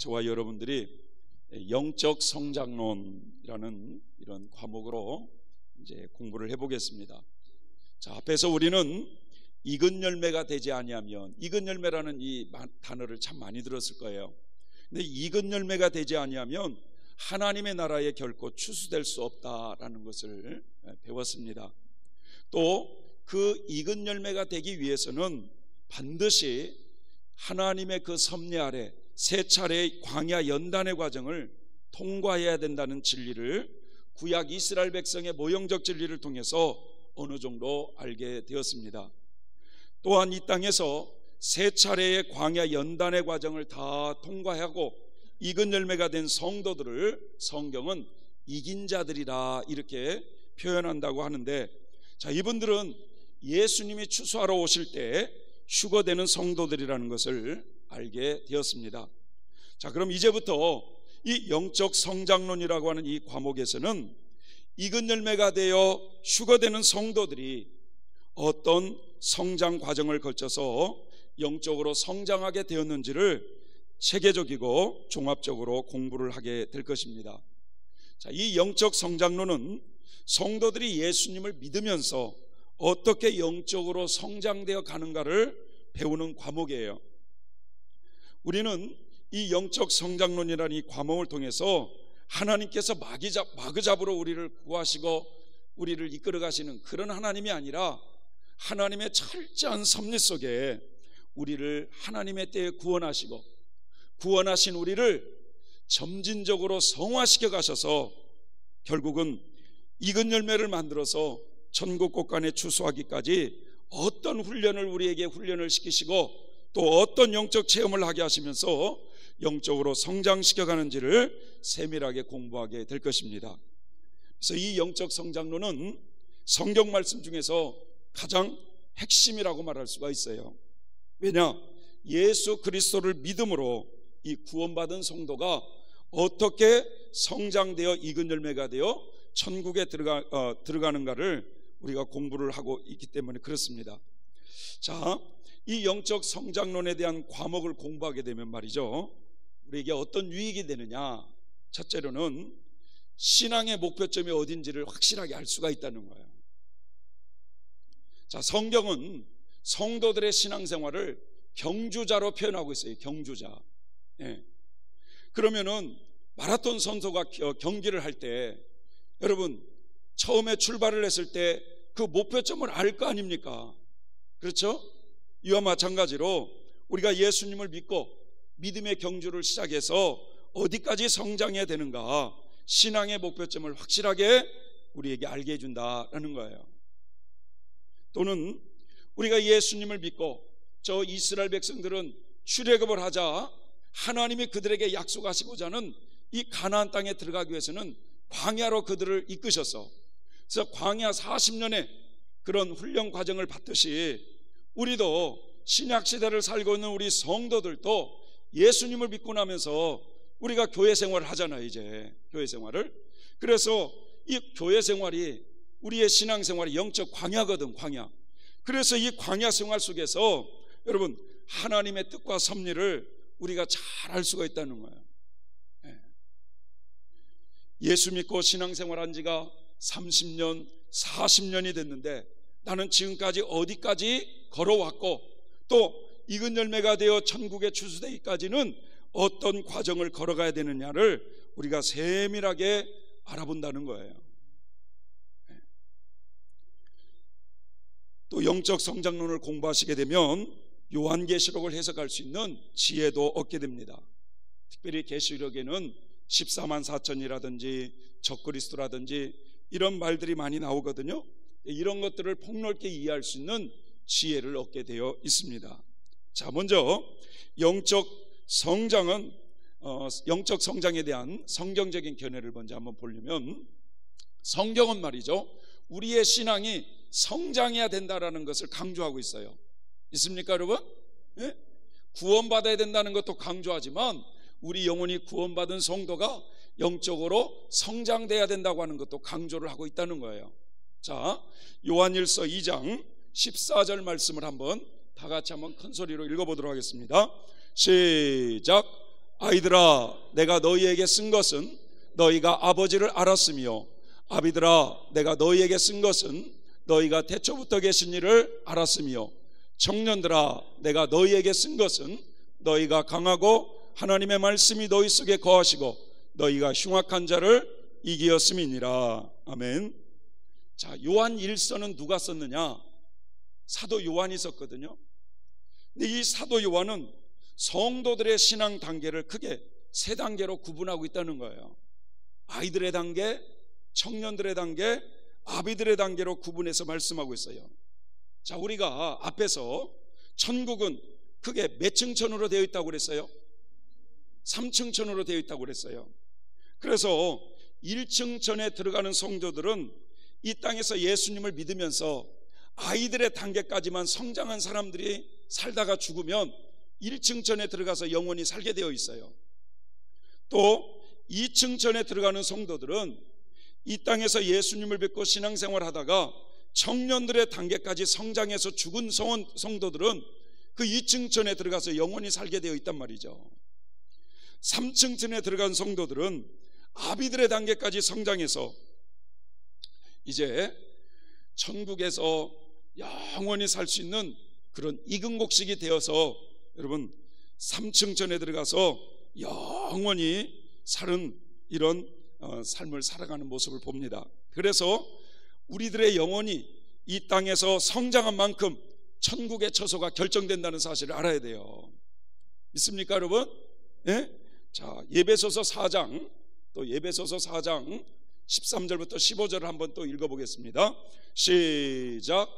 저와 여러분들이 영적 성장론이라는 이런 과목으로 이제 공부를 해보겠습니다. 자, 앞에서 우리는 익은 열매가 되지 아니하면, 익은 열매라는 이 단어를 참 많이 들었을 거예요. 근데 익은 열매가 되지 아니하면 하나님의 나라에 결코 추수될 수 없다라는 것을 배웠습니다. 또 그 익은 열매가 되기 위해서는 반드시 하나님의 그 섭리 아래 세 차례의 광야 연단의 과정을 통과해야 된다는 진리를 구약 이스라엘 백성의 모형적 진리를 통해서 어느 정도 알게 되었습니다. 또한 이 땅에서 세 차례의 광야 연단의 과정을 다 통과하고 익은 열매가 된 성도들을 성경은 이긴 자들이라 이렇게 표현한다고 하는데, 자, 이분들은 예수님이 추수하러 오실 때 휴거되는 성도들이라는 것을 알게 되었습니다. 자, 그럼 이제부터 이 영적 성장론이라고 하는 이 과목에서는 익은 열매가 되어 휴거되는 성도들이 어떤 성장 과정을 거쳐서 영적으로 성장하게 되었는지를 체계적이고 종합적으로 공부를 하게 될 것입니다. 자, 이 영적 성장론은 성도들이 예수님을 믿으면서 어떻게 영적으로 성장되어 가는가를 배우는 과목이에요. 우리는 이 영적 성장론이라는 이 과목을 통해서 하나님께서 마구잡이로 우리를 구하시고 우리를 이끌어 가시는 그런 하나님이 아니라 하나님의 철저한 섭리 속에 우리를 하나님의 때에 구원하시고 구원하신 우리를 점진적으로 성화시켜 가셔서 결국은 익은 열매를 만들어서 천국 곳간에 추수하기까지 어떤 훈련을 우리에게 훈련을 시키시고 또 어떤 영적 체험을 하게 하시면서 영적으로 성장시켜 가는지를 세밀하게 공부하게 될 것입니다. 그래서 이 영적 성장론은 성경 말씀 중에서 가장 핵심이라고 말할 수가 있어요. 왜냐? 예수 그리스도를 믿음으로 이 구원받은 성도가 어떻게 성장되어 익은 열매가 되어 천국에 들어가는가를 우리가 공부를 하고 있기 때문에 그렇습니다. 자, 이 영적 성장론에 대한 과목을 공부하게 되면 말이죠, 우리에게 어떤 유익이 되느냐? 첫째로는 신앙의 목표점이 어딘지를 확실하게 알 수가 있다는 거예요. 자, 성경은 성도들의 신앙생활을 경주자로 표현하고 있어요. 경주자. 예. 그러면은 마라톤 선수가 경기를 할 때 여러분 처음에 출발을 했을 때 그 목표점을 알 거 아닙니까? 그렇죠? 이와 마찬가지로 우리가 예수님을 믿고 믿음의 경주를 시작해서 어디까지 성장해야 되는가, 신앙의 목표점을 확실하게 우리에게 알게 해준다라는 거예요. 또는 우리가 예수님을 믿고 저 이스라엘 백성들은 출애굽을 하자 하나님이 그들에게 약속하시고자 하는 이 가나안 땅에 들어가기 위해서는 광야로 그들을 이끄셔서, 그래서 광야 40년의 그런 훈련 과정을 받듯이 우리도 신약시대를 살고 있는 우리 성도들도 예수님을 믿고 나면서 우리가 교회 생활을 하잖아요. 이제 교회 생활을. 그래서 이 교회 생활이 우리의 신앙생활이 영적 광야거든. 광야. 그래서 이 광야 생활 속에서 여러분 하나님의 뜻과 섭리를 우리가 잘 알 수가 있다는 거예요. 예수 믿고 신앙생활한 지가 30년, 40년이 됐는데 나는 지금까지 어디까지 걸어왔고 또 익은 열매가 되어 천국에 추수되기까지는 어떤 과정을 걸어가야 되느냐를 우리가 세밀하게 알아본다는 거예요. 또 영적 성장론을 공부하시게 되면 요한계시록을 해석할 수 있는 지혜도 얻게 됩니다. 특별히 계시록에는 14만 4천이라든지 적그리스도라든지 이런 말들이 많이 나오거든요. 이런 것들을 폭넓게 이해할 수 있는 지혜를 얻게 되어 있습니다. 자, 먼저 영적 성장은 영적 성장에 대한 성경적인 견해를 먼저 한번 보려면, 성경은 말이죠, 우리의 신앙이 성장해야 된다라는 것을 강조하고 있어요. 있습니까, 여러분? 예? 구원받아야 된다는 것도 강조하지만 우리 영혼이 구원받은 성도가 영적으로 성장돼야 된다고 하는 것도 강조를 하고 있다는 거예요. 자, 요한일서 2장 14절 말씀을 한번 다 같이 한번 큰 소리로 읽어보도록 하겠습니다. 시작. 아이들아 내가 너희에게 쓴 것은 너희가 아버지를 알았으며 아비들아 내가 너희에게 쓴 것은 너희가 태초부터 계신 이를 알았으며 청년들아 내가 너희에게 쓴 것은 너희가 강하고 하나님의 말씀이 너희 속에 거하시고 너희가 흉악한 자를 이기었음이니라. 아멘. 자, 요한 1서는 누가 썼느냐? 사도 요한이 썼거든요. 근데 이 사도 요한은 성도들의 신앙 단계를 크게 세 단계로 구분하고 있다는 거예요. 아이들의 단계, 청년들의 단계, 아비들의 단계로 구분해서 말씀하고 있어요. 자, 우리가 앞에서 천국은 크게 몇 층천으로 되어 있다고 그랬어요? 3층천으로 되어 있다고 그랬어요. 그래서 1층천에 들어가는 성도들은 이 땅에서 예수님을 믿으면서 아이들의 단계까지만 성장한 사람들이 살다가 죽으면 1층천에 들어가서 영원히 살게 되어 있어요. 또 2층천에 들어가는 성도들은 이 땅에서 예수님을 믿고 신앙생활 하다가 청년들의 단계까지 성장해서 죽은 성도들은 그 2층천에 들어가서 영원히 살게 되어 있단 말이죠. 3층천에 들어간 성도들은 아비들의 단계까지 성장해서 이제 천국에서 영원히 살 수 있는 그런 이근곡식이 되어서 여러분 3층천에 들어가서 영원히 사는 이런 삶을 살아가는 모습을 봅니다. 그래서 우리들의 영혼이 이 땅에서 성장한 만큼 천국의 처소가 결정된다는 사실을 알아야 돼요. 믿습니까 여러분? 예? 자, 예배소서 4장 또 예배소서 4장 13절부터 15절을 한번 또 읽어보겠습니다. 시작.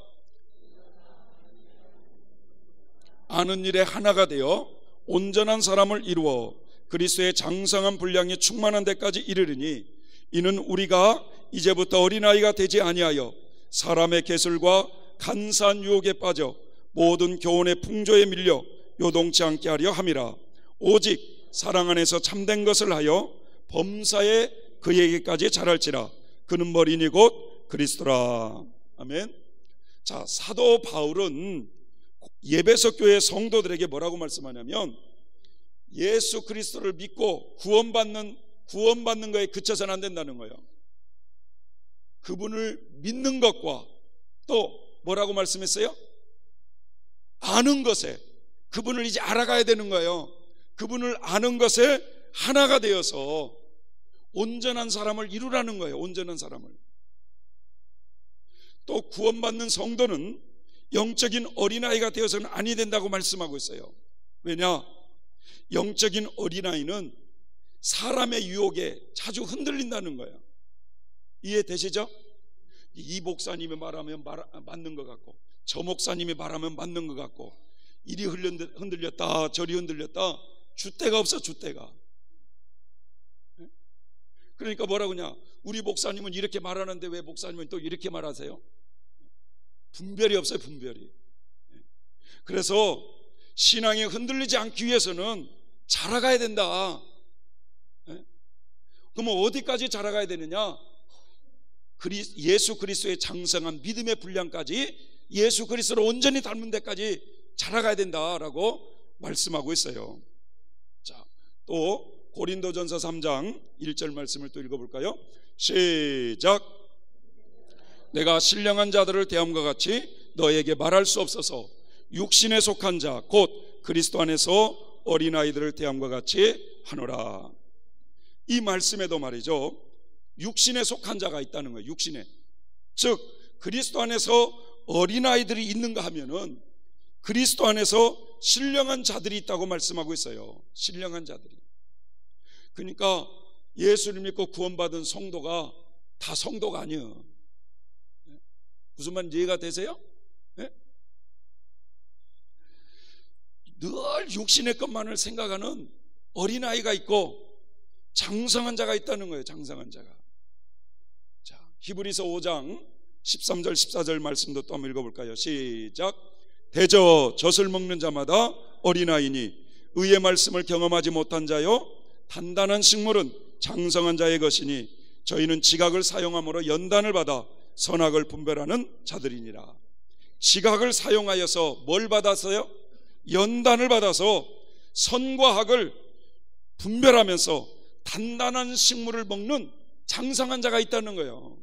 아는 일에 하나가 되어 온전한 사람을 이루어 그리스도의 장성한 분량이 충만한 데까지 이르리니 이는 우리가 이제부터 어린아이가 되지 아니하여 사람의 계술과 간사한 유혹에 빠져 모든 교훈의 풍조에 밀려 요동치 않게 하려 함이라. 오직 사랑 안에서 참된 것을 하여 범사에 그에게까지 자랄지라. 그는 머리니 곧 그리스도라. 아멘. 자, 사도 바울은 예배소 교회 성도들에게 뭐라고 말씀하냐면 예수 그리스도를 믿고 구원받는 거에 그쳐서는 안 된다는 거예요. 그분을 믿는 것과 또 뭐라고 말씀했어요? 아는 것에, 그분을 이제 알아가야 되는 거예요. 그분을 아는 것에 하나가 되어서 온전한 사람을 이루라는 거예요. 온전한 사람을. 또 구원받는 성도는 영적인 어린아이가 되어서는 아니 된다고 말씀하고 있어요. 왜냐? 영적인 어린아이는 사람의 유혹에 자주 흔들린다는 거예요. 이해되시죠? 이 목사님이 말하면 맞는 것 같고 저 목사님이 말하면 맞는 것 같고 이리 흔들렸다 저리 흔들렸다 줏대가 없어. 줏대가. 그러니까 뭐라고 하냐, 우리 목사님은 이렇게 말하는데 왜 목사님은 또 이렇게 말하세요? 분별이 없어요. 분별이. 그래서 신앙이 흔들리지 않기 위해서는 자라가야 된다. 그러면 어디까지 자라가야 되느냐? 예수 그리스도의 장성한 믿음의 분량까지 예수 그리스도를 온전히 닮은 데까지 자라가야 된다라고 말씀하고 있어요. 자, 또 고린도전서 3장 1절 말씀을 또 읽어볼까요? 시작. 내가 신령한 자들을 대함과 같이 너에게 말할 수 없어서 육신에 속한 자 곧 그리스도 안에서 어린아이들을 대함과 같이 하노라. 이 말씀에도 말이죠, 육신에 속한 자가 있다는 거예요. 육신에. 즉 그리스도 안에서 어린아이들이 있는가 하면은 그리스도 안에서 신령한 자들이 있다고 말씀하고 있어요. 신령한 자들이. 그러니까 예수를 믿고 구원받은 성도가 다 성도가 아니에요. 무슨 말인지 이해가 되세요? 네? 늘 육신의 것만을 생각하는 어린아이가 있고 장성한 자가 있다는 거예요. 장성한 자가. 자, 히브리서 5장 13절 14절 말씀도 또 한번 읽어볼까요? 시작. 대저 젖을 먹는 자마다 어린아이니 의의 말씀을 경험하지 못한 자요 단단한 식물은 장성한 자의 것이니 저희는 지각을 사용함으로 연단을 받아 선악을 분별하는 자들이니라. 지각을 사용하여서 뭘 받았어요? 연단을 받아서 선과 악을 분별하면서 단단한 식물을 먹는 장성한 자가 있다는 거예요.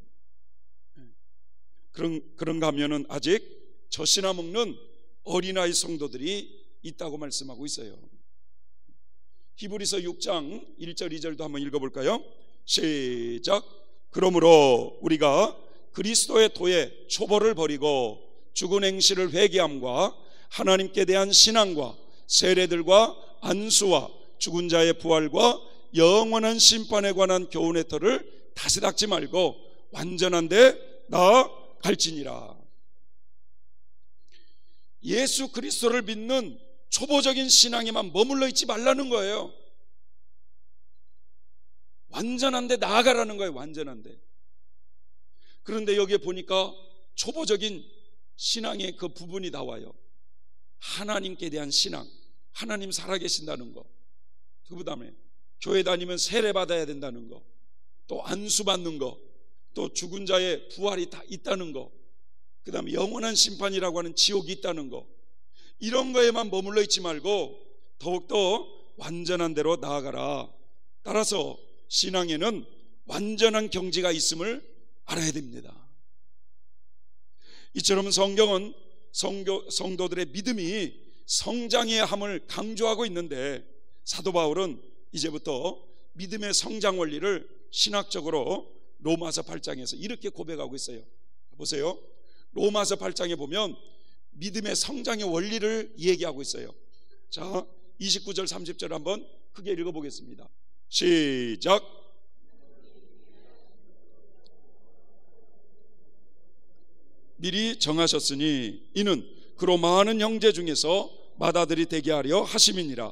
그런가 하면은 아직 젖이나 먹는 어린아이 성도들이 있다고 말씀하고 있어요. 히브리서 6장 1절 2절도 한번 읽어볼까요? 시작. 그러므로 우리가 그리스도의 도에 초벌을 버리고 죽은 행실을 회개함과 하나님께 대한 신앙과 세례들과 안수와 죽은 자의 부활과 영원한 심판에 관한 교훈의 터를 다시 닦지 말고 완전한 데 나아갈지니라. 예수 그리스도를 믿는 초보적인 신앙에만 머물러 있지 말라는 거예요. 완전한 데 나아가라는 거예요. 완전한 데. 그런데 여기에 보니까 초보적인 신앙의 그 부분이 나와요. 하나님께 대한 신앙, 하나님 살아계신다는 거, 그 다음에 교회 다니면 세례 받아야 된다는 거, 또 안수 받는 거, 또 죽은 자의 부활이 다 있다는 거, 그 다음에 영원한 심판이라고 하는 지옥이 있다는 거, 이런 거에만 머물러 있지 말고 더욱더 완전한 대로 나아가라. 따라서 신앙에는 완전한 경지가 있음을 알아야 됩니다. 이처럼 성경은 성도들의 믿음이 성장해야 함을 강조하고 있는데, 사도 바울은 이제부터 믿음의 성장 원리를 신학적으로 로마서 8장에서 이렇게 고백하고 있어요. 보세요. 로마서 8장에 보면 믿음의 성장의 원리를 얘기하고 있어요. 자, 29절 30절 한번 크게 읽어보겠습니다. 시작. 미리 정하셨으니 이는 그로 많은 형제 중에서 맏아들이 되게 하려 하심이니라.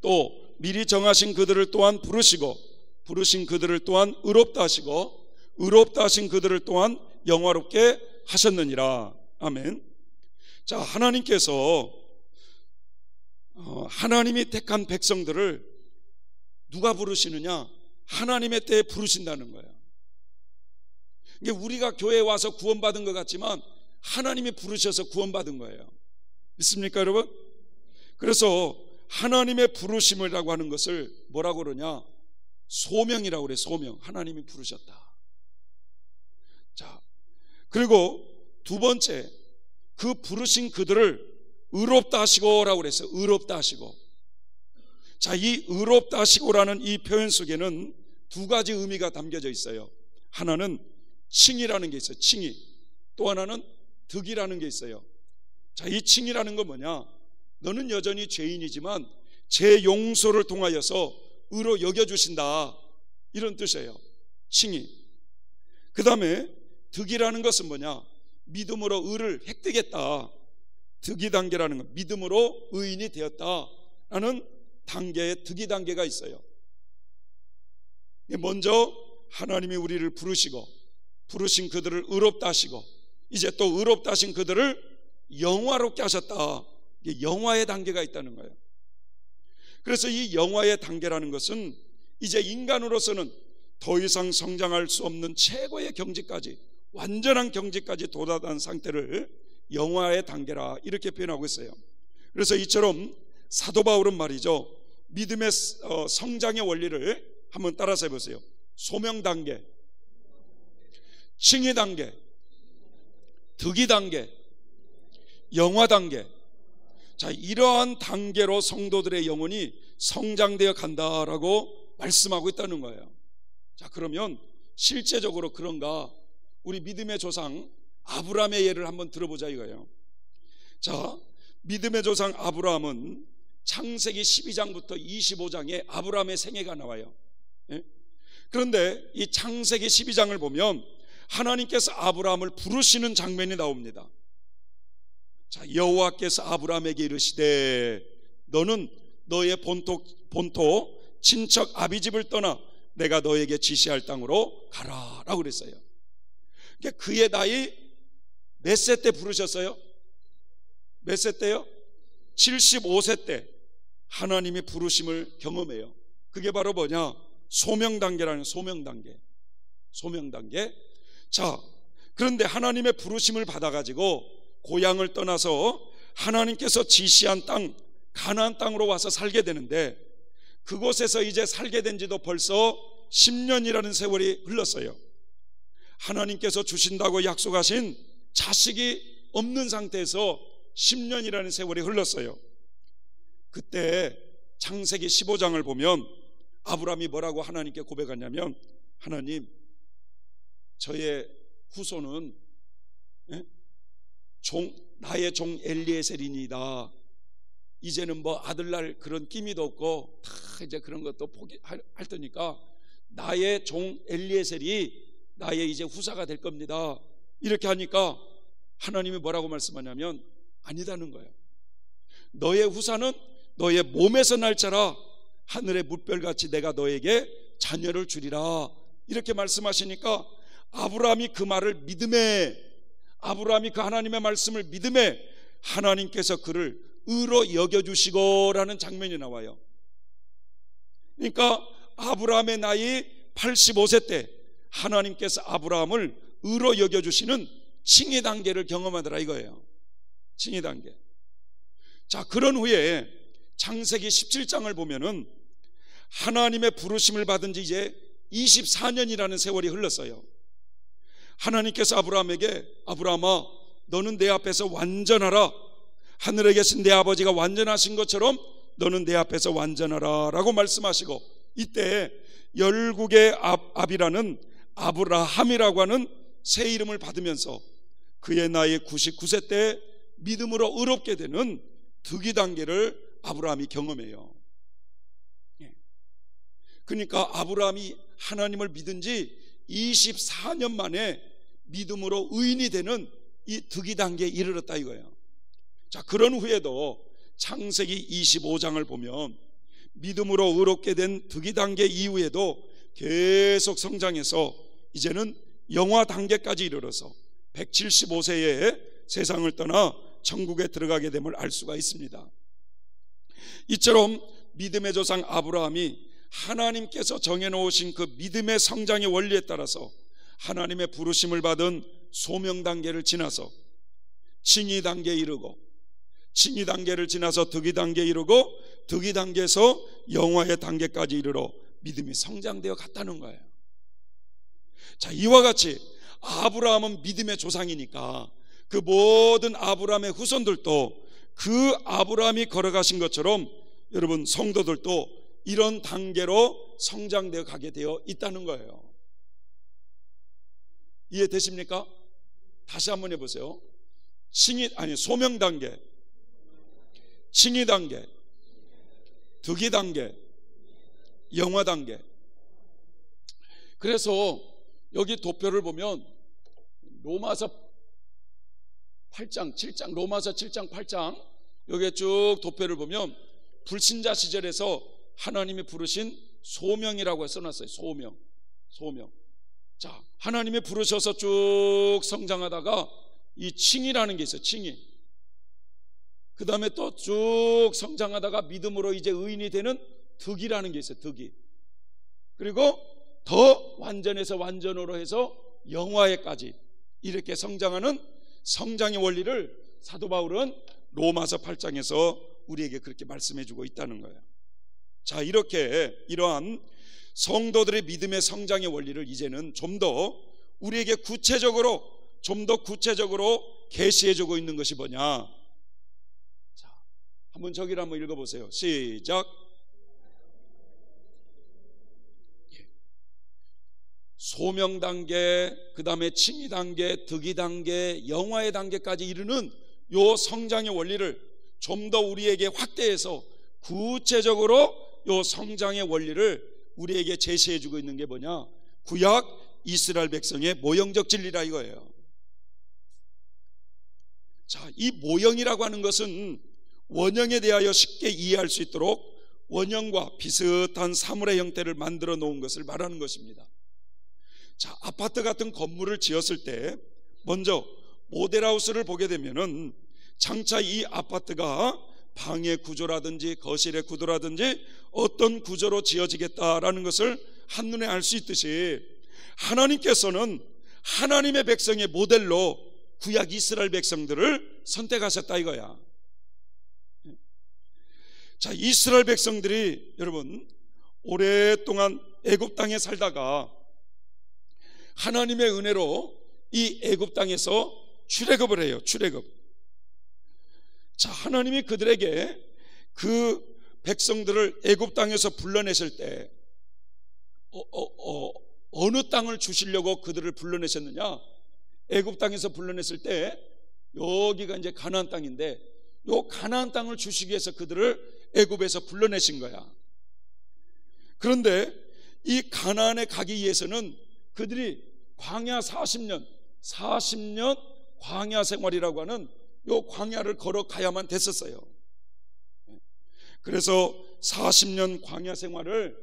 또 미리 정하신 그들을 또한 부르시고 부르신 그들을 또한 의롭다 하시고 의롭다 하신 그들을 또한 영화롭게 하셨느니라. 아멘. 자, 하나님께서 하나님이 택한 백성들을 누가 부르시느냐? 하나님의 때에 부르신다는 거예요. 이게 우리가 교회에 와서 구원받은 것 같지만 하나님이 부르셔서 구원받은 거예요. 믿습니까, 여러분? 그래서 하나님의 부르심이라고 하는 것을 뭐라고 그러냐? 소명이라고 그래요. 소명. 하나님이 부르셨다. 자, 그리고 두 번째, 그 부르신 그들을 의롭다 하시고라고 그랬어요. 의롭다 하시고. 자, 이 의롭다 하시고라는 이 표현 속에는 두 가지 의미가 담겨져 있어요. 하나는 칭이라는 게 있어요. 칭이. 또 하나는 득이라는 게 있어요. 자, 이 칭이라는 건 뭐냐? 너는 여전히 죄인이지만 제 용서를 통하여서 의로 여겨주신다, 이런 뜻이에요. 칭이. 그 다음에 득이라는 것은 뭐냐? 믿음으로 의를 획득했다. 득이 단계라는 건 믿음으로 의인이 되었다라는 단계의 득이 단계가 있어요. 먼저 하나님이 우리를 부르시고 부르신 그들을 의롭다 하시고 이제 또 의롭다 하신 그들을 영화롭게 하셨다. 이게 영화의 단계가 있다는 거예요. 그래서 이 영화의 단계라는 것은 이제 인간으로서는 더 이상 성장할 수 없는 최고의 경지까지, 완전한 경지까지 도달한 상태를 영화의 단계라 이렇게 표현하고 있어요. 그래서 이처럼 사도 바울은 말이죠, 믿음의 성장의 원리를 한번 따라서 해보세요. 소명 단계, 칭의 단계, 득이 단계, 영화 단계. 자, 이러한 단계로 성도들의 영혼이 성장되어 간다라고 말씀하고 있다는 거예요. 자, 그러면 실제적으로 그런가? 우리 믿음의 조상 아브라함의 예를 한번 들어보자 이거예요. 자, 믿음의 조상 아브라함은 창세기 12장부터 25장에 아브라함의 생애가 나와요. 예? 그런데 이 창세기 12장을 보면 하나님께서 아브라함을 부르시는 장면이 나옵니다. 자, 여호와께서 아브라함에게 이르시되 너는 너의 본토 친척 아비집을 떠나 내가 너에게 지시할 땅으로 가라 라고 그랬어요. 그러니까 그의 나이 몇 세 때 부르셨어요? 몇 세 때요? 75세 때 하나님의 부르심을 경험해요. 그게 바로 뭐냐? 소명단계라는 소명단계. 소명단계. 자, 그런데 하나님의 부르심을 받아가지고 고향을 떠나서 하나님께서 지시한 땅, 가나안 땅으로 와서 살게 되는데, 그곳에서 이제 살게 된 지도 벌써 10년이라는 세월이 흘렀어요. 하나님께서 주신다고 약속하신 자식이 없는 상태에서 10년이라는 세월이 흘렀어요. 그때 창세기 15장을 보면 아브라함이 뭐라고 하나님께 고백하냐면, 하나님, 저의 후손은 나의 종 엘리에셀이니이다. 이제는 뭐 아들 날 그런 끼미도 없고 다 이제 그런 것도 포기할 테니까 나의 종 엘리에셀이 나의 이제 후사가 될 겁니다. 이렇게 하니까 하나님이 뭐라고 말씀하냐면, 아니다는 거예요. 너의 후사는 너의 몸에서 날 자라 하늘의 뭇별같이 내가 너에게 자녀를 주리라. 이렇게 말씀하시니까 아브라함이 그 말을 믿음에, 아브라함이 그 하나님의 말씀을 믿음에 하나님께서 그를 의로 여겨주시고라는 장면이 나와요. 그러니까 아브라함의 나이 85세 때 하나님께서 아브라함을 의로 여겨주시는 칭의 단계를 경험하더라 이거예요. 칭의 단계. 자, 그런 후에 창세기 17장을 보면은 하나님의 부르심을 받은 지 이제 24년이라는 세월이 흘렀어요. 하나님께서 아브라함에게, 아브라함아, 너는 내 앞에서 완전하라. 하늘에 계신 내 아버지가 완전하신 것처럼 너는 내 앞에서 완전하라 라고 말씀하시고, 이때 열국의 압이라는 아브라함이라고 하는 새 이름을 받으면서 그의 나이 99세 때 믿음으로 의롭게 되는 득이 단계를 아브라함이 경험해요. 그러니까 아브라함이 하나님을 믿은 지 24년 만에 믿음으로 의인이 되는 이 득이 단계에 이르렀다 이거예요. 자, 그런 후에도 창세기 25장을 보면 믿음으로 의롭게 된 득이 단계 이후에도 계속 성장해서 이제는 영화 단계까지 이르러서 175세에 세상을 떠나 천국에 들어가게 됨을 알 수가 있습니다. 이처럼 믿음의 조상 아브라함이 하나님께서 정해놓으신 그 믿음의 성장의 원리에 따라서 하나님의 부르심을 받은 소명 단계를 지나서 칭의 단계에 이르고, 칭의 단계를 지나서 득이 단계에 이르고, 득이 단계에서 영화의 단계까지 이르러 믿음이 성장되어 갔다는 거예요. 자, 이와 같이 아브라함은 믿음의 조상이니까 그 모든 아브라함의 후손들도 그 아브라함이 걸어가신 것처럼 여러분 성도들도 이런 단계로 성장되어 가게 되어 있다는 거예요. 이해되십니까? 다시 한번 해보세요. 소명 단계, 칭의 단계, 득이 단계, 영화 단계. 그래서 여기 도표를 보면 로마서 8장, 7장, 로마서 7장, 8장 여기에 쭉 도표를 보면 불신자 시절에서 하나님이 부르신 소명이라고 써놨어요. 소명. 자, 하나님이 부르셔서 쭉 성장하다가 이 칭이라는 게 있어요. 칭이. 그 다음에 또 쭉 성장하다가 믿음으로 이제 의인이 되는 득이라는 게 있어요. 득이. 그리고 더 완전해서 완전으로 해서 영화에까지 이렇게 성장하는 성장의 원리를 사도 바울은 로마서 8장에서 우리에게 그렇게 말씀해주고 있다는 거예요. 자, 이렇게 이러한 성도들의 믿음의 성장의 원리를 이제는 좀 더 우리에게 좀 더 구체적으로 계시해주고 있는 것이 뭐냐. 자, 한번 저기를 한번 읽어보세요. 시작. 소명 단계, 그 다음에 칭의 단계, 득이 단계, 영화의 단계까지 이르는 요 성장의 원리를 좀 더 우리에게 확대해서 구체적으로 요 성장의 원리를 우리에게 제시해주고 있는 게 뭐냐? 구약 이스라엘 백성의 모형적 진리라 이거예요. 자, 이 모형이라고 하는 것은 원형에 대하여 쉽게 이해할 수 있도록 원형과 비슷한 사물의 형태를 만들어 놓은 것을 말하는 것입니다. 자, 아파트 같은 건물을 지었을 때 먼저 모델하우스를 보게 되면은 장차 이 아파트가 방의 구조라든지 거실의 구조라든지 어떤 구조로 지어지겠다라는 것을 한눈에 알 수 있듯이 하나님께서는 하나님의 백성의 모델로 구약 이스라엘 백성들을 선택하셨다 이거야. 자, 이스라엘 백성들이 여러분 오랫동안 애굽 땅에 살다가 하나님의 은혜로 이 애굽 땅에서 출애굽을 해요. 출애굽. 자, 하나님이 그들에게 그 백성들을 애굽 땅에서 불러내실 때 어느 땅을 주시려고 그들을 불러내셨느냐? 애굽 땅에서 불러냈을 때 여기가 이제 가나안 땅인데, 요 가나안 땅을 주시기 위해서 그들을 애굽에서 불러내신 거야. 그런데 이 가나안에 가기 위해서는 그들이 광야 40년 광야 생활이라고 하는 요 광야를 걸어가야만 됐었어요. 그래서 40년 광야 생활을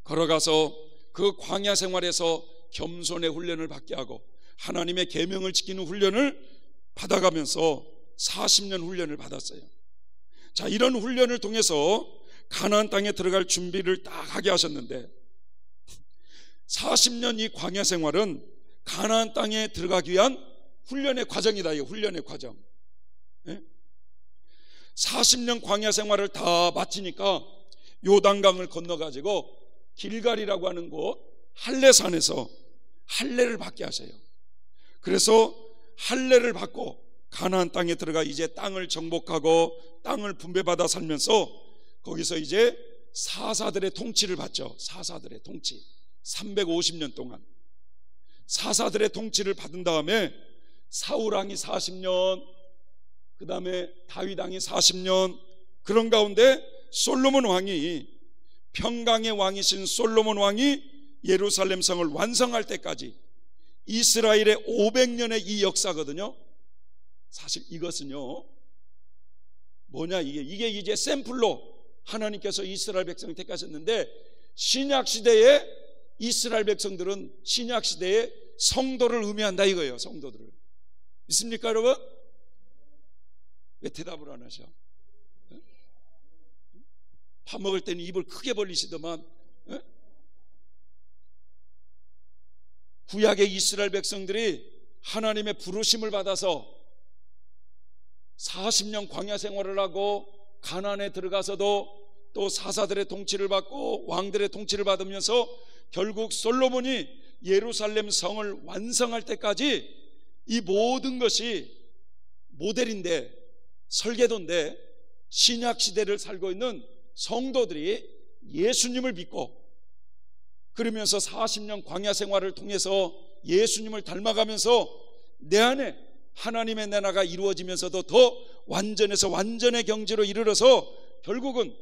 걸어가서 그 광야 생활에서 겸손의 훈련을 받게 하고 하나님의 계명을 지키는 훈련을 받아가면서 40년 훈련을 받았어요. 자, 이런 훈련을 통해서 가나안 땅에 들어갈 준비를 딱 하게 하셨는데, 40년 이 광야 생활은 가나안 땅에 들어가기 위한 훈련의 과정이다. 이 훈련의 과정. 40년 광야 생활을 다 마치니까 요단강을 건너가지고 길갈이라고 하는 곳 할례산에서 할례를 받게 하셔요. 그래서 할례를 받고 가나안 땅에 들어가 이제 땅을 정복하고 땅을 분배받아 살면서 거기서 이제 사사들의 통치를 받죠. 사사들의 통치 350년 동안 사사들의 통치를 받은 다음에 사울 왕이 40년, 그 다음에 다윗 왕이 40년, 그런 가운데 솔로몬 왕이, 평강의 왕이신 솔로몬 왕이 예루살렘 성을 완성할 때까지 이스라엘의 500년의 이 역사거든요. 사실 이것은요 뭐냐, 이게 이제 샘플로 하나님께서 이스라엘 백성을 택하셨는데, 신약 시대에 이스라엘 백성들은 신약 시대에 성도를 의미한다 이거예요. 성도들을. 믿습니까 여러분? 왜 대답을 안 하셔? 밥 먹을 때는 입을 크게 벌리시더만. 구약의 이스라엘 백성들이 하나님의 부르심을 받아서 40년 광야 생활을 하고 가나안에 들어가서도 또 사사들의 통치를 받고 왕들의 통치를 받으면서 결국 솔로몬이 예루살렘 성을 완성할 때까지 이 모든 것이 모델인데, 설계도인데, 신약 시대를 살고 있는 성도들이 예수님을 믿고 그러면서 40년 광야 생활을 통해서 예수님을 닮아가면서 내 안에 하나님의 나라가 이루어지면서도 더 완전해서 완전의 경지로 이르러서 결국은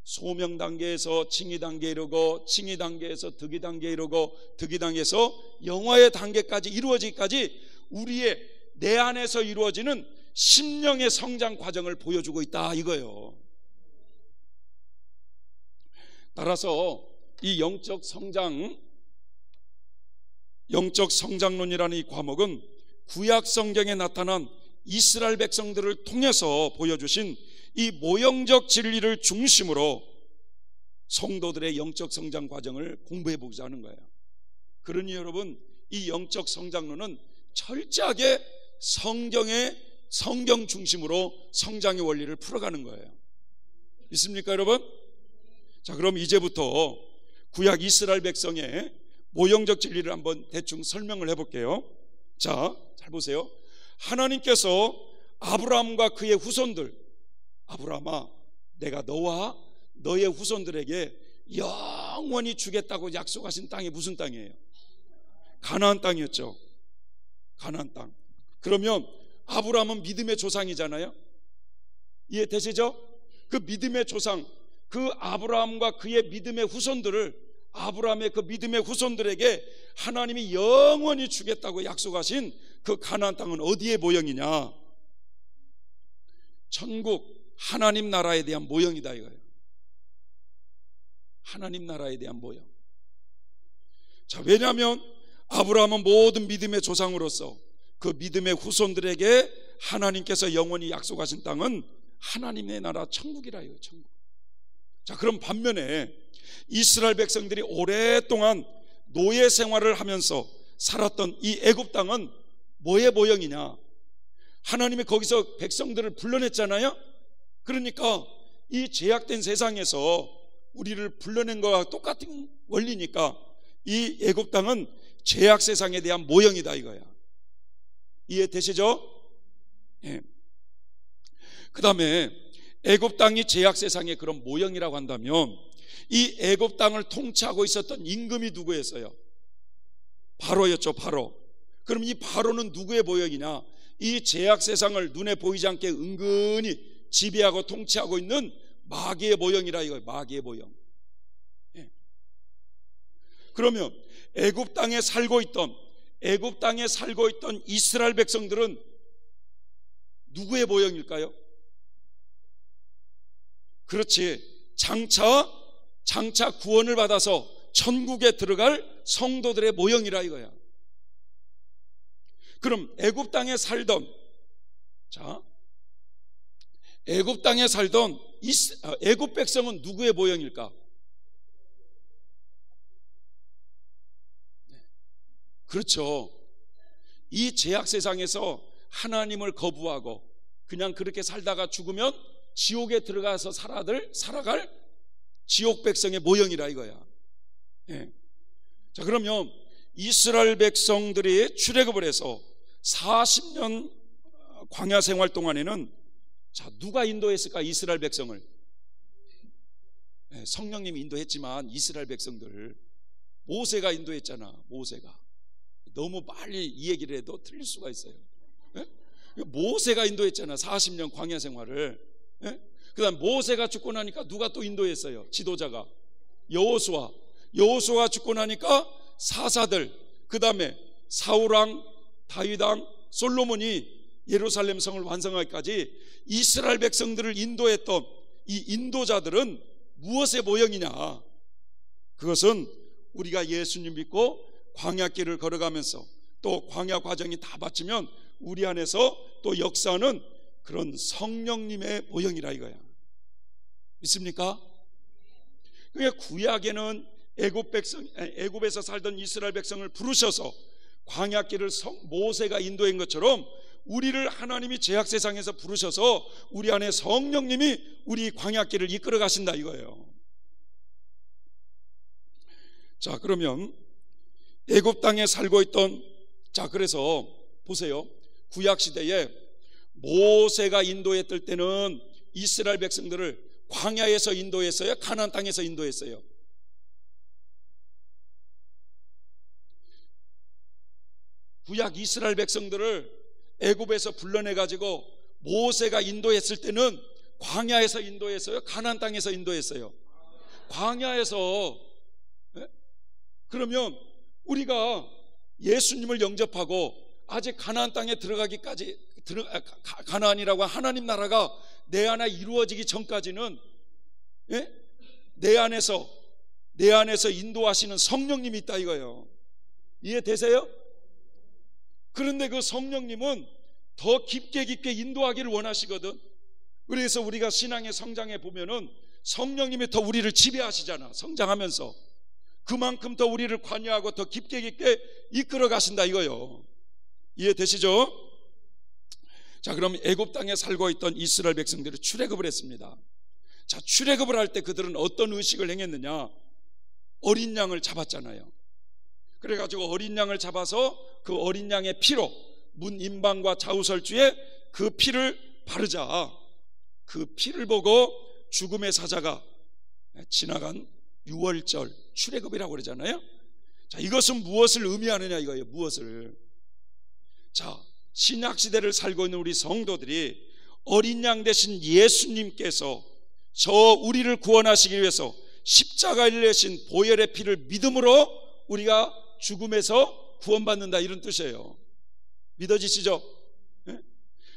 소명 단계에서 칭의 단계에 이르고, 칭의 단계에서 득의 단계에 이르고, 득의 단계에서 영화의 단계까지 이루어지기까지 우리의 내 안에서 이루어지는 심령의 성장 과정을 보여주고 있다 이거예요. 따라서 이 영적 성장론이라는 이 과목은 구약 성경에 나타난 이스라엘 백성들을 통해서 보여주신 이 모형적 진리를 중심으로 성도들의 영적 성장 과정을 공부해 보고자 하는 거예요. 그러니 여러분, 이 영적 성장론은 철저하게 성경 중심으로 성장의 원리를 풀어가는 거예요. 믿습니까 여러분? 자, 그럼 이제부터 구약 이스라엘 백성의 모형적 진리를 한번 대충 설명을 해볼게요. 자, 잘 보세요. 하나님께서 아브라함과 그의 후손들, 아브라함아, 내가 너와 너의 후손들에게 영원히 주겠다고 약속하신 땅이 무슨 땅이에요? 가나안 땅이었죠. 가나안 땅. 그러면 아브라함은 믿음의 조상이잖아요. 이해되시죠? 그 믿음의 조상, 그 아브라함과 그의 믿음의 후손들을, 아브라함의 그 믿음의 후손들에게 하나님이 영원히 주겠다고 약속하신 그 가나안 땅은 어디의 모형이냐? 천국, 하나님 나라에 대한 모형이다 이거예요. 하나님 나라에 대한 모형. 자, 왜냐하면 아브라함은 모든 믿음의 조상으로서 그 믿음의 후손들에게 하나님께서 영원히 약속하신 땅은 하나님의 나라 천국이라 이거예요. 천국. 자, 그럼 반면에 이스라엘 백성들이 오랫동안 노예 생활을 하면서 살았던 이 애굽 땅은 뭐의 모형이냐? 하나님이 거기서 백성들을 불러냈잖아요. 그러니까 이 제약된 세상에서 우리를 불러낸 것과 똑같은 원리니까 이 애굽 땅은 죄악 세상에 대한 모형이다 이거야. 이해되시죠? 예. 그 다음에 애굽 땅이 죄악 세상의 그런 모형이라고 한다면 이 애굽 땅을 통치하고 있었던 임금이 누구였어요? 바로였죠. 바로. 그럼 이 바로는 누구의 모형이냐? 이 죄악 세상을 눈에 보이지 않게 은근히 지배하고 통치하고 있는 마귀의 모형이라 이거예요. 마귀의 모형. 예. 그러면 애굽 땅에 살고 있던 이스라엘 백성들은 누구의 모형일까요? 그렇지. 장차 구원을 받아서 천국에 들어갈 성도들의 모형이라 이거야. 그럼 애굽 땅에 살던 애굽 백성은 누구의 모형일까? 그렇죠. 이 죄악 세상에서 하나님을 거부하고 그냥 그렇게 살다가 죽으면 지옥에 들어가서 살아갈 지옥 백성의 모형이라 이거야. 예. 자, 그러면 이스라엘 백성들이 출애굽을 해서 40년 광야 생활 동안에는 누가 인도했을까? 이스라엘 백성을. 예, 성령님이 인도했지만 이스라엘 백성들 모세가 인도했잖아. 모세가. 너무 빨리 이 얘기를 해도 틀릴 수가 있어요. 예? 모세가 인도했잖아. 40년 광야 생활을. 예? 그 다음 모세가 죽고 나니까 누가 또 인도했어요? 지도자가 여호수아가 죽고 나니까 사사들, 그 다음에 사울왕, 다윗왕, 솔로몬이 예루살렘 성을 완성하기까지 이스라엘 백성들을 인도했던 이 인도자들은 무엇의 모형이냐? 그것은 우리가 예수님 믿고 광야길을 걸어가면서 또 광야 과정이 다 마치면 우리 안에서 또 역사하는 그런 성령님의 모형이라 이거야. 믿습니까? 그러니까 구약에는 애굽에서 살던 이스라엘 백성을 부르셔서 광야길을 모세가 인도한 것처럼 우리를 하나님이 죄악 세상에서 부르셔서 우리 안에 성령님이 우리 광야길을 이끌어 가신다 이거예요. 자, 그러면 애굽 땅에 살고 있던, 그래서 보세요. 구약 시대에 모세가 인도했을 때는 이스라엘 백성들을 광야에서 인도했어요? 가나안 땅에서 인도했어요? 구약 이스라엘 백성들을 애굽에서 불러내 가지고 모세가 인도했을 때는 광야에서 인도했어요? 가나안 땅에서 인도했어요? 광야에서. 그러면 우리가 예수님을 영접하고 아직 가나안 땅에 들어가기까지, 가나안이라고 하나님 나라가 내 안에 이루어지기 전까지는 내 안에서 인도하시는 성령님이 있다 이거예요. 이해되세요? 그런데 그 성령님은 더 깊게 인도하기를 원하시거든. 그래서 우리가 신앙의 성장에 보면은 성령님이 더 우리를 지배하시잖아. 성장하면서 그만큼 더 우리를 관여하고 더 깊게 이끌어 가신다 이거요. 이해되시죠? 자, 그럼 애굽 땅에 살고 있던 이스라엘 백성들이 출애굽을 했습니다. 자, 출애굽을 할 때 그들은 어떤 의식을 행했느냐? 어린 양을 잡았잖아요. 그래가지고 어린 양을 잡아서 그 어린 양의 피로 문 임방과 좌우설주에 그 피를 바르자. 그 피를 보고 죽음의 사자가 지나간 6월절 출애굽이라고 그러잖아요. 자, 이것은 무엇을 의미하느냐 이거예요. 무엇을. 자, 신약 시대를 살고 있는 우리 성도들이 어린 양 되신 예수님께서 우리를 구원하시기 위해서 십자가를 내신 보혈의 피를 믿음으로 우리가 죽음에서 구원받는다 이런 뜻이에요. 믿어지시죠? 네?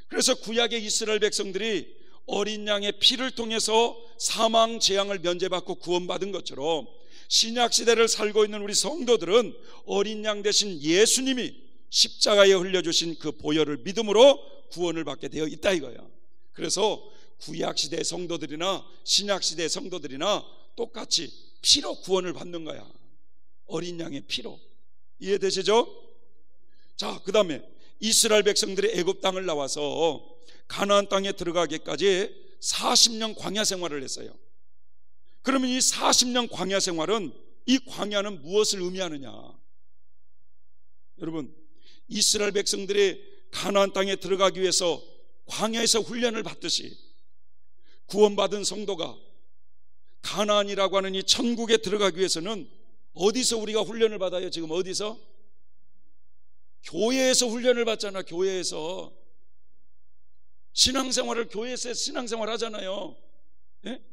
그래서 구약의 이스라엘 백성들이 어린 양의 피를 통해서 사망 재앙을 면제받고 구원받은 것처럼 신약 시대를 살고 있는 우리 성도들은 어린 양 되신 예수님이 십자가에 흘려주신 그 보혈을 믿음으로 구원을 받게 되어 있다 이거예요. 그래서 구약 시대 성도들이나 신약 시대 성도들이나 똑같이 피로 구원을 받는 거야. 어린 양의 피로. 이해되시죠? 자, 그 다음에 이스라엘 백성들이 애굽 땅을 나와서 가나안 땅에 들어가기까지 40년 광야 생활을 했어요. 그러면 이 40년 광야 생활은, 이 광야는 무엇을 의미하느냐? 여러분, 이스라엘 백성들이 가나안 땅에 들어가기 위해서 광야에서 훈련을 받듯이 구원받은 성도가 가나안이라고 하는 이 천국에 들어가기 위해서는 어디서 우리가 훈련을 받아요? 지금 어디서? 교회에서 훈련을 받잖아. 교회에서 신앙생활을, 교회에서 신앙생활 하잖아요. 예?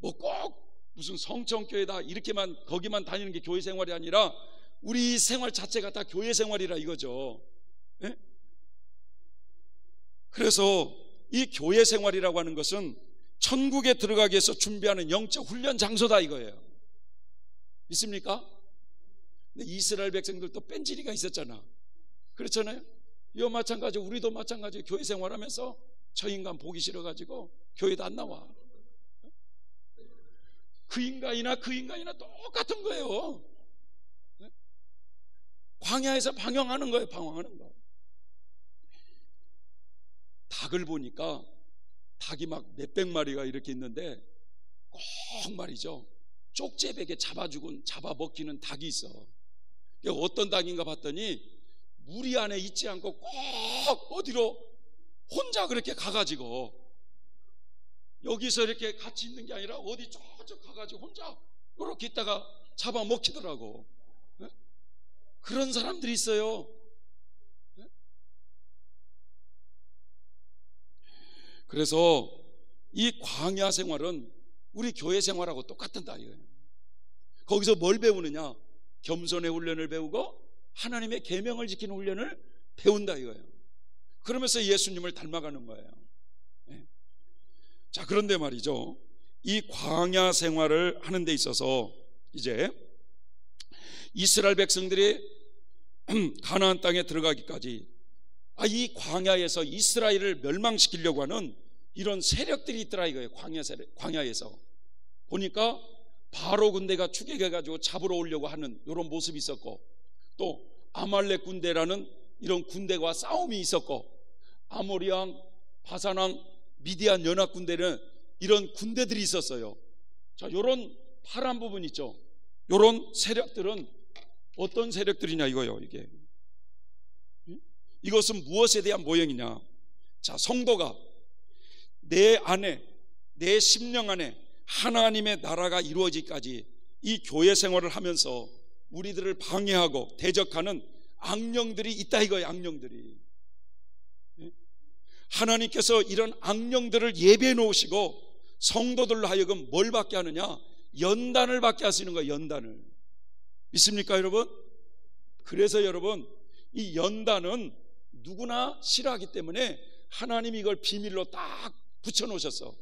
뭐 꼭 무슨 성천교회다 이렇게만 거기만 다니는 게 교회 생활이 아니라 우리 생활 자체가 다 교회 생활이라 이거죠. 예? 그래서 이 교회 생활이라고 하는 것은 천국에 들어가기 위해서 준비하는 영적 훈련 장소다 이거예요. 믿습니까? 근데 이스라엘 백성들도 뺀질이가 있었잖아. 그렇잖아요. 이와 마찬가지로 우리도 마찬가지로 교회 생활하면서 저 인간 보기 싫어가지고 교회도 안 나와. 그 인간이나 똑같은 거예요. 광야에서 방황하는 거예요. 방황하는 거. 닭을 보니까 닭이 막 몇백 마리가 이렇게 있는데 꼭 말이죠, 쪽제백에 잡아먹히는 닭이 있어. 어떤 닭인가 봤더니 무리 안에 있지 않고 꼭 어디로 혼자 그렇게 가가지고, 여기서 이렇게 같이 있는 게 아니라 어디 저쪽 가가지고 혼자 이렇게 있다가 잡아먹히더라고. 그런 사람들이 있어요. 그래서 이 광야 생활은 우리 교회 생활하고 똑같다 이거예요. 거기서 뭘 배우느냐? 겸손의 훈련을 배우고 하나님의 계명을 지키는 훈련을 배운다 이거예요. 그러면서 예수님을 닮아가는 거예요. 자, 그런데 말이죠, 이 광야 생활을 하는 데 있어서 이제 이스라엘 백성들이 가나안 땅에 들어가기까지 이 광야에서 이스라엘을 멸망시키려고 하는 이런 세력들이 있더라 이거예요. 광야에서 보니까 바로 군대가 추격해가지고 잡으러 오려고 하는 이런 모습이 있었고, 또 아말렉 군대라는 이런 군대와 싸움이 있었고, 아모리왕, 바산왕, 미디안 연합 군대는 이런 군대들이 있었어요. 자, 이런 파란 부분 있죠. 이런 세력들은 어떤 세력들이냐 이거예요. 이것은 무엇에 대한 모형이냐? 자, 성도가 내 안에, 내 심령 안에 하나님의 나라가 이루어지기까지 이 교회 생활을 하면서 우리들을 방해하고 대적하는 악령들이 있다 이거예요. 악령들이. 하나님께서 이런 악령들을 예배해 놓으시고 성도들로 하여금 뭘 받게 하느냐? 연단을 받게 하시는 거예요. 연단을. 믿습니까 여러분? 그래서 여러분, 이 연단은 누구나 싫어하기 때문에 하나님이 이걸 비밀로 딱 붙여 놓으셨어.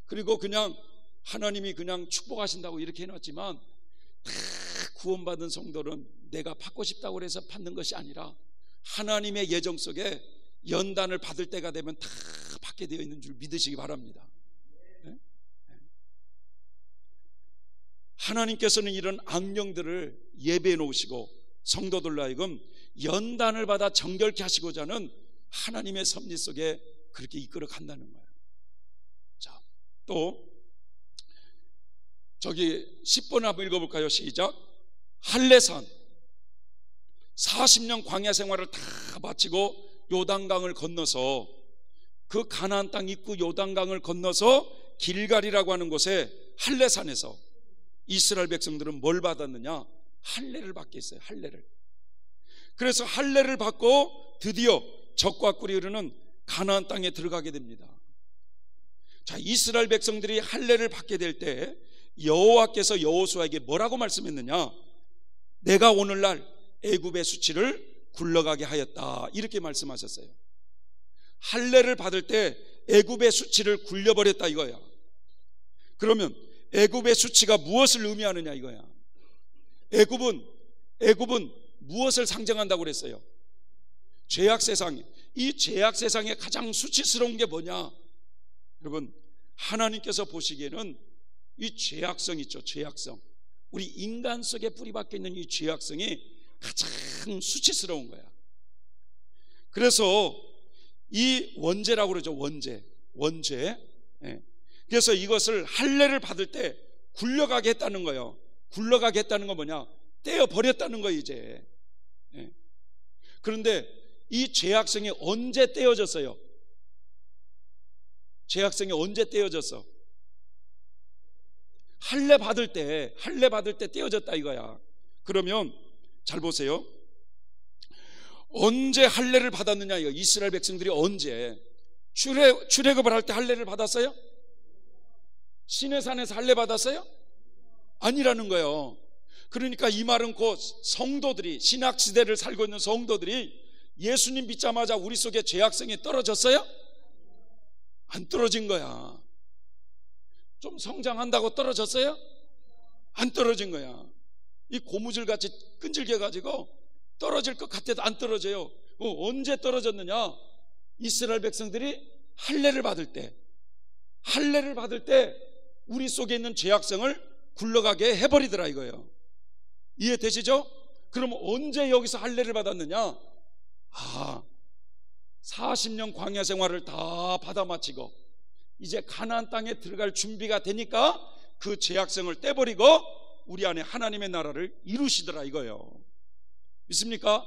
그리고 그냥 하나님이 그냥 축복하신다고 이렇게 해놨지만, 다 구원받은 성도는 내가 받고 싶다고 해서 받는 것이 아니라 하나님의 예정 속에 연단을 받을 때가 되면 다 받게 되어 있는 줄 믿으시기 바랍니다. 하나님께서는 이런 악령들을 예배해 놓으시고 성도들로 하여금 연단을 받아 정결케 하시고자 하는 하나님의 섭리 속에 그렇게 이끌어 간다는 거예요. 자, 또 저기 10번 한번 읽어볼까요? 시작. 할례산 40년 광야 생활을 다 마치고 요단강을 건너서, 그 가나안 땅 입구 요단강을 건너서 길갈이라고 하는 곳에 할례산에서 이스라엘 백성들은 뭘 받았느냐? 할례를 받게 했어요. 할례를. 그래서 할례를 받고 드디어 적과 꿀이 흐르는 가나안 땅에 들어가게 됩니다. 자, 이스라엘 백성들이 할례를 받게 될 때 여호와께서 여호수아에게 뭐라고 말씀했느냐? 내가 오늘날 애굽의 수치를 굴러가게 하였다 이렇게 말씀하셨어요. 할례를 받을 때 애굽의 수치를 굴려버렸다 이거야. 그러면 애굽의 수치가 무엇을 의미하느냐 이거야. 애굽은 무엇을 상징한다고 그랬어요? 죄악 세상. 이 죄악 세상에 가장 수치스러운 게 뭐냐? 여러분, 하나님께서 보시기에는 이 죄악성 있죠. 죄악성. 우리 인간 속에 뿌리박혀 있는 이 죄악성이 가장 수치스러운 거야. 그래서 이 원죄라고 그러죠. 원죄. 그래서 이것을 할례를 받을 때 굴러가게 했다는 거예요. 굴러가게 했다는 건 뭐냐? 떼어버렸다는 거예요 이제. 그런데 이 죄악성이 언제 떼어졌어요? 죄악성이 언제 떼어졌어? 할례 받을 때 떼어졌다 이거야. 그러면 잘 보세요. 언제 할례를 받았느냐 이거. 이스라엘 백성들이 언제 출애굽을 할 때 할례를 받았어요? 시내산에서 할례 받았어요? 아니라는 거예요. 그러니까 이 말은 곧 성도들이, 신약시대를 살고 있는 성도들이 예수님 믿자마자 우리 속에 죄악성이 떨어졌어요? 안 떨어진 거야. 좀 성장한다고 떨어졌어요? 안 떨어진 거야. 이 고무줄같이 끈질겨가지고 떨어질 것 같아도 안 떨어져요. 언제 떨어졌느냐? 이스라엘 백성들이 할례를 받을 때 우리 속에 있는 죄악성을 굴러가게 해버리더라 이거예요. 이해되시죠? 그럼 언제 여기서 할례를 받았느냐? 40년 광야 생활을 다 받아 마치고 이제 가나안 땅에 들어갈 준비가 되니까 그 죄악성을 떼버리고 우리 안에 하나님의 나라를 이루시더라 이거예요. 믿습니까?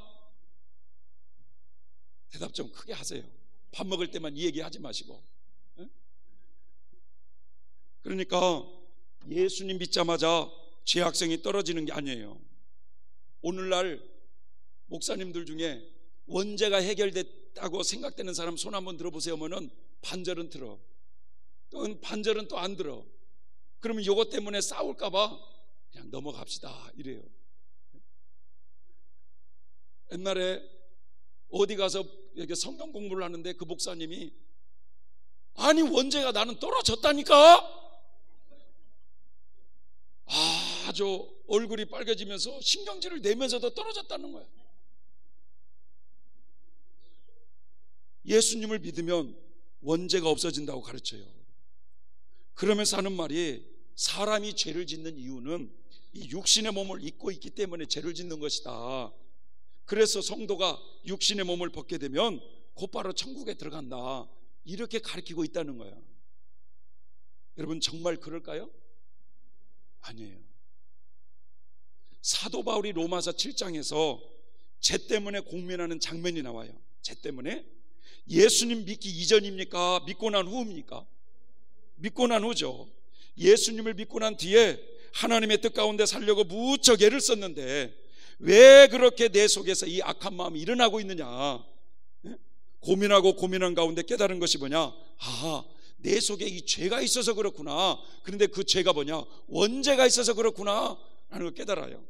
대답 좀 크게 하세요. 밥 먹을 때만 이 얘기 하지 마시고. 그러니까 예수님 믿자마자 죄악성이 떨어지는 게 아니에요. 오늘날 목사님들 중에 원죄가 해결됐다고 생각되는 사람 손 한번 들어보세요. 하면은 반절은 들어, 또 반절은 또 안 들어. 그러면 이것 때문에 싸울까봐 그냥 넘어갑시다 이래요. 옛날에 어디 가서 이렇게 성경 공부를 하는데 그 목사님이 아니 원죄가 나는 떨어졌다니까. 아주 얼굴이 빨개지면서 신경질을 내면서도 떨어졌다는 거예요. 예수님을 믿으면 원죄가 없어진다고 가르쳐요. 그러면서 하는 말이 사람이 죄를 짓는 이유는 이 육신의 몸을 입고 있기 때문에 죄를 짓는 것이다. 그래서 성도가 육신의 몸을 벗게 되면 곧바로 천국에 들어간다. 이렇게 가르치고 있다는 거예요. 여러분 정말 그럴까요? 아니에요. 사도 바울이 로마서 7장에서 죄 때문에 공면하는 장면이 나와요. 죄 때문에. 예수님 믿기 이전입니까? 믿고 난 후입니까? 믿고 난 후죠. 예수님을 믿고 난 뒤에 하나님의 뜻 가운데 살려고 무척 애를 썼는데 왜 그렇게 내 속에서 이 악한 마음이 일어나고 있느냐? 고민한 가운데 깨달은 것이 뭐냐? 내 속에 이 죄가 있어서 그렇구나. 그런데 그 죄가 뭐냐? 원죄가 있어서 그렇구나 하는 걸 깨달아요.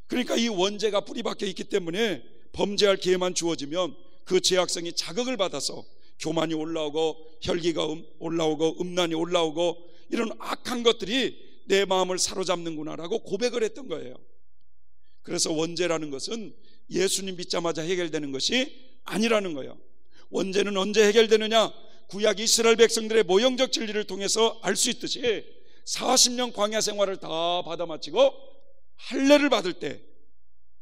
그러니까 이 원죄가 뿌리박혀 있기 때문에 범죄할 기회만 주어지면 그 죄악성이 자극을 받아서 교만이 올라오고 혈기가 올라오고 음란이 올라오고 이런 악한 것들이 내 마음을 사로잡는구나라고 고백을 했던 거예요. 그래서 원죄라는 것은 예수님 믿자마자 해결되는 것이 아니라는 거예요. 원죄는 언제 해결되느냐? 구약 이스라엘 백성들의 모형적 진리를 통해서 알 수 있듯이 40년 광야 생활을 다 받아 마치고 할례를 받을 때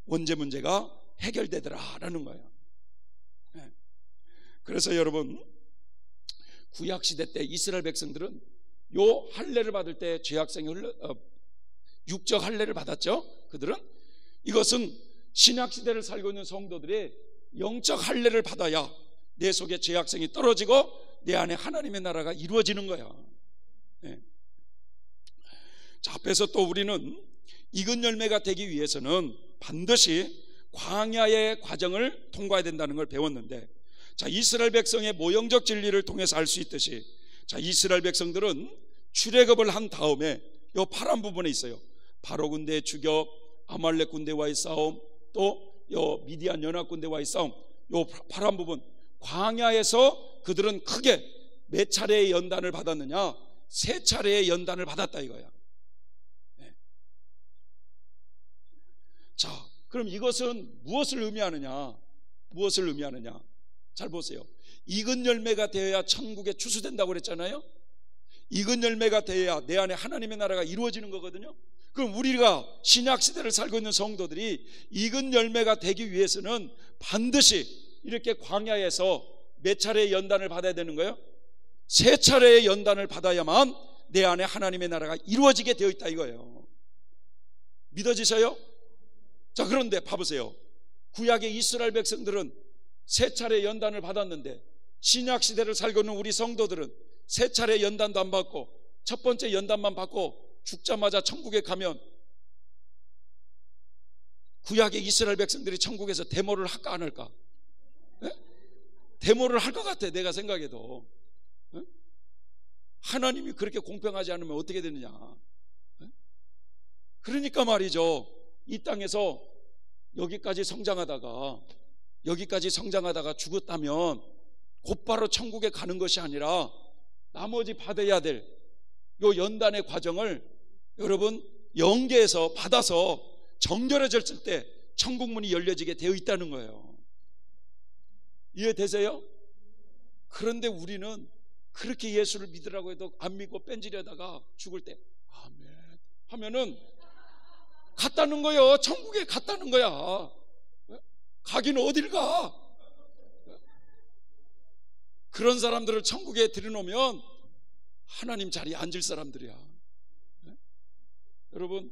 원죄 문제가 해결되더라라는 거예요. 그래서 여러분 구약 시대 때 이스라엘 백성들은 요 할례를 받을 때 죄악성이 육적 할례를 받았죠. 그들은 이것은 신약 시대를 살고 있는 성도들이 영적 할례를 받아야 내 속에 죄악성이 떨어지고 내 안에 하나님의 나라가 이루어지는 거야. 자, 앞에서 또 우리는 익은 열매가 되기 위해서는 반드시 광야의 과정을 통과해야 된다는 걸 배웠는데, 자, 이스라엘 백성의 모형적 진리를 통해서 알 수 있듯이, 자, 이스라엘 백성들은 출애굽을 한 다음에 요 파란 부분에 있어요. 바로 군대의 추격, 아말렉 군대와의 싸움, 또 요 미디안 연합 군대와의 싸움, 요 파란 부분, 광야에서 그들은 크게 몇 차례의 연단을 받았느냐? 3차례의 연단을 받았다 이거야. 자, 그럼 이것은 무엇을 의미하느냐? 무엇을 의미하느냐? 잘 보세요. 익은 열매가 되어야 천국에 추수된다고 그랬잖아요. 익은 열매가 되어야 내 안에 하나님의 나라가 이루어지는 거거든요. 그럼 우리가 신약시대를 살고 있는 성도들이 익은 열매가 되기 위해서는 반드시 이렇게 광야에서 몇 차례의 연단을 받아야 되는 거예요? 세 차례의 연단을 받아야만 내 안에 하나님의 나라가 이루어지게 되어 있다 이거예요. 믿어지셔요? 자, 그런데 봐보세요. 구약의 이스라엘 백성들은 세 차례 연단을 받았는데 신약 시대를 살고 있는 우리 성도들은 세 차례 연단도 안 받고 첫 번째 연단만 받고 죽자마자 천국에 가면 구약의 이스라엘 백성들이 천국에서 데모를 할까 안 할까? 네? 데모를 할 것 같아 내가 생각해도. 네? 하나님이 그렇게 공평하지 않으면 어떻게 되느냐? 네? 그러니까 말이죠, 이 땅에서 여기까지 성장하다가 죽었다면 곧바로 천국에 가는 것이 아니라 나머지 받아야 될 요 연단의 과정을 여러분 영계에서 받아서 정결해졌을 때 천국 문이 열려지게 되어 있다는 거예요. 이해되세요? 그런데 우리는 그렇게 예수를 믿으라고 해도 안 믿고 뺀질려다가 죽을 때 아멘 하면은 갔다는 거예요. 천국에 갔다는 거야. 가긴 어딜 가? 그런 사람들을 천국에 들여놓으면 하나님 자리에 앉을 사람들이야. 여러분,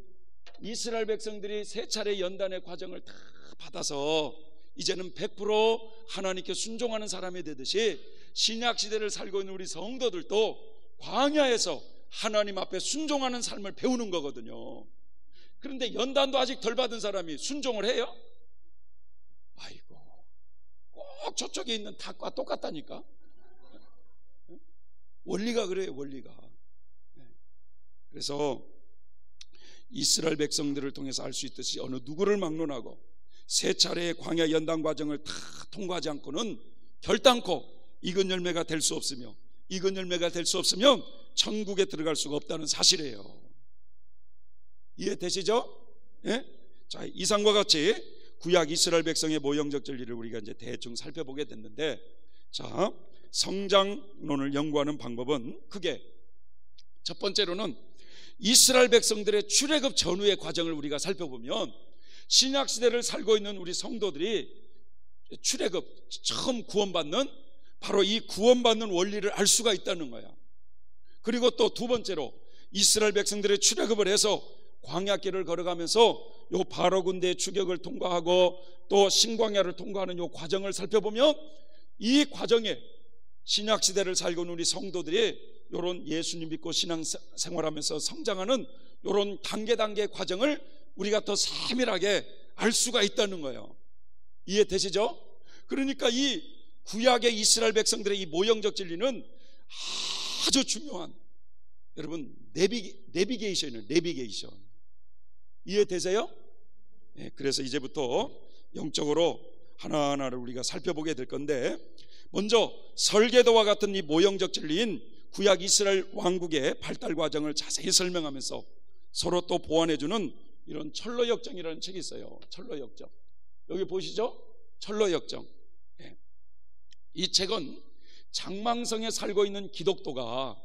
이스라엘 백성들이 세 차례 연단의 과정을 다 받아서 이제는 100% 하나님께 순종하는 사람이 되듯이 신약 시대를 살고 있는 우리 성도들도 광야에서 하나님 앞에 순종하는 삶을 배우는 거거든요. 그런데 연단도 아직 덜 받은 사람이 순종을 해요? 아이고, 꼭 저쪽에 있는 닭과 똑같다니까. 원리가 그래요, 원리가. 그래서 이스라엘 백성들을 통해서 알 수 있듯이 어느 누구를 막론하고 세 차례의 광야 연단 과정을 다 통과하지 않고는 결단코 익은 열매가 될 수 없으며, 익은 열매가 될 수 없으면 천국에 들어갈 수가 없다는 사실이에요. 이해되시죠? 예? 자, 이상과 같이 구약 이스라엘 백성의 모형적 진리를 우리가 이제 대충 살펴보게 됐는데, 자, 성장론을 연구하는 방법은 크게 첫 번째로는 이스라엘 백성들의 출애굽 전후의 과정을 우리가 살펴보면 신약 시대를 살고 있는 우리 성도들이 출애굽 처음 구원받는 바로 이 구원받는 원리를 알 수가 있다는 거야. 그리고 또 두 번째로 이스라엘 백성들의 출애굽을 해서 광야길을 걸어가면서 요 바로 군대의 추격을 통과하고 또 신광야를 통과하는 요 과정을 살펴보면 이 과정에 신약 시대를 살고 있는 우리 성도들이 요런 예수님 믿고 신앙 생활하면서 성장하는 요런 단계의 과정을 우리가 더 세밀하게 알 수가 있다는 거예요. 이해되시죠? 그러니까 이 구약의 이스라엘 백성들의 이 모형적 진리는 아주 중요한, 여러분, 내비게이션이에요. 내비게이션. 이해되세요? 네, 그래서 이제부터 영적으로 하나하나를 우리가 살펴보게 될 건데, 먼저 설계도와 같은 이 모형적 진리인 구약 이스라엘 왕국의 발달 과정을 자세히 설명하면서 서로 또 보완해주는 이런 철로역정이라는 책이 있어요. 철로역정. 여기 보시죠? 철로역정. 네. 이 책은 장망성에 살고 있는 기독도가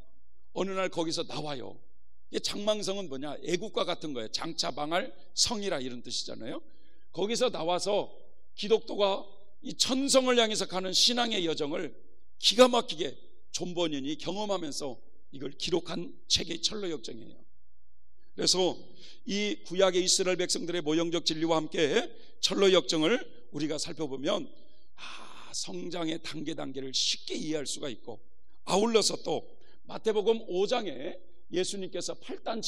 어느 날 거기서 나와요. 이 장망성은 뭐냐? 애국과 같은 거예요. 장차 망할 성이라 이런 뜻이잖아요. 거기서 나와서 기독도가 이 천성을 향해서 가는 신앙의 여정을 기가 막히게 존 버년이 경험하면서 이걸 기록한 책이 철로역정이에요. 그래서 이 구약의 이스라엘 백성들의 모형적 진리와 함께 철로역정을 우리가 살펴보면 성장의 단계를 쉽게 이해할 수가 있고, 아울러서 또 마태복음 5장에 예수님께서 8단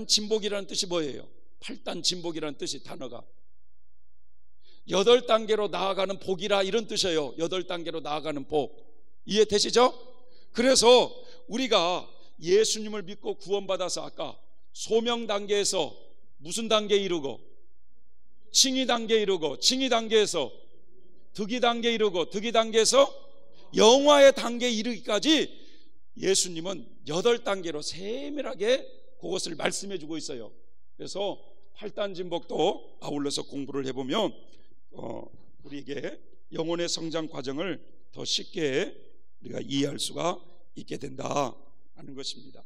진복이라는 뜻이 뭐예요? 8단 진복이라는 뜻이 단어가 8단계로 나아가는 복이라 이런 뜻이에요. 8단계로 나아가는 복. 이해되시죠? 그래서 우리가 예수님을 믿고 구원받아서 아까 소명 단계에서 무슨 단계에 이르고 칭의 단계에 이르고 칭의 단계에서 득의 단계에 이르고 득의 단계에서 영화의 단계에 이르기까지 예수님은 8단계로 세밀하게 그것을 말씀해 주고 있어요. 그래서 8단 진복도 아울러서 공부를 해보면 우리에게 영혼의 성장 과정을 더 쉽게 우리가 이해할 수가 있게 된다는 것입니다.